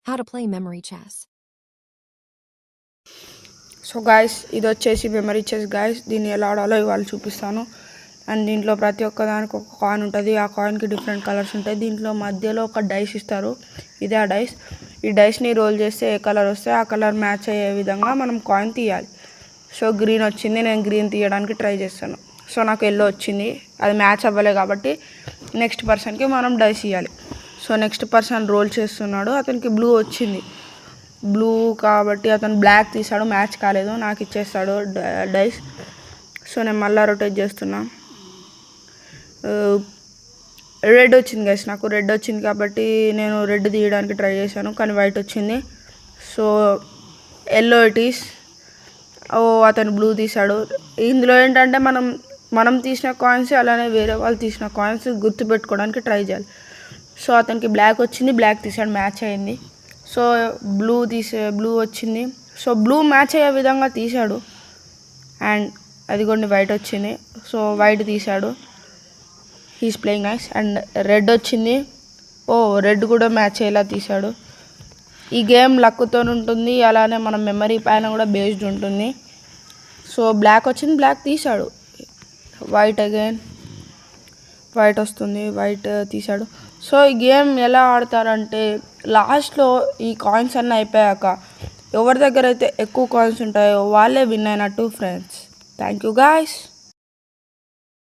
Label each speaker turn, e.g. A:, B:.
A: How to play memory chess.
B: So guys ఇది వచ్చేసి memory chess guys. దీన్ని ఎలా ఆడాలో ఇవాళ చూపిస్తాను. అండ్ దీంట్లో ప్రతి ఒక్క దానికి ఒక కాయిన్ ఉంటుంది. ఆ కాయిన్కి డిఫరెంట్ కలర్స్ ఉంటాయి. దీంట్లో మధ్యలో ఒక డైస్ ఇస్తారు. ఇదే ఆ డైస్. ఈ డైస్ని రోల్ చేస్తే ఏ కలర్ వస్తే ఆ కలర్ మ్యాచ్ అయ్యే విధంగా మనం కాయిన్ తీయాలి. సో గ్రీన్ వచ్చింది, నేను గ్రీన్ తీయడానికి ట్రై చేస్తాను. సో నాకు ఎల్లో వచ్చింది, అది మ్యాచ్ అవ్వలే కాబట్టి నెక్స్ట్ పర్సన్కి మనం డైస్ ఇవ్వాలి. సో నెక్స్ట్ పర్సన్ రోల్ చేస్తున్నాడు, అతనికి బ్లూ వచ్చింది. బ్లూ కాబట్టి అతను బ్లాక్ తీసాడు, మ్యాచ్ కాలేదు, నాకు ఇచ్చేస్తాడు డైస్. సో నేను మళ్ళీ రొటేట్ చేస్తున్నా. రెడ్ వచ్చింది గైస్, నాకు రెడ్ వచ్చింది కాబట్టి నేను రెడ్ తీయడానికి ట్రై చేశాను, కానీ వైట్ వచ్చింది. So yellow it is. అతను బ్లూ తీశాడు. ఇందులో ఏంటంటే మనం తీసిన కాయిన్స్ అలానే వేరే వాళ్ళు తీసిన కాయిన్స్ గుర్తుపెట్టుకోవడానికి ట్రై చేయాలి. సో అతనికి బ్లాక్ వచ్చింది, బ్లాక్ తీసాడు, మ్యాచ్ అయింది. సో బ్లూ వచ్చింది. సో బ్లూ మ్యాచ్ అయ్యే విధంగా తీశాడు. అండ్ అది కొన్ని వైట్ వచ్చింది. సో వైట్ తీశాడు, he's playing nice. And red వచ్చింది, రెడ్ కూడా మ్యాచ్ అయ్యేలా తీశాడు. ఈ గేమ్ లక్తో ఉంటుంది, అలానే మన మెమరీ పైన కూడా బేస్డ్ ఉంటుంది. సో బ్లాక్ వచ్చింది, బ్లాక్ తీశాడు. వైట్ అగైన్, వైట్ వస్తుంది, వైట్ తీశాడు. సో ఈ గేమ్ ఎలా ఆడతారంటే లాస్ట్లో ఈ కాయిన్స్ అన్నీ అయిపోయాక ఎవరి దగ్గర అయితే ఎక్కువ కాయిన్స్ ఉంటాయో వాళ్ళే విన్ అయినట్టు ఫ్రెండ్స్. Thank you guys.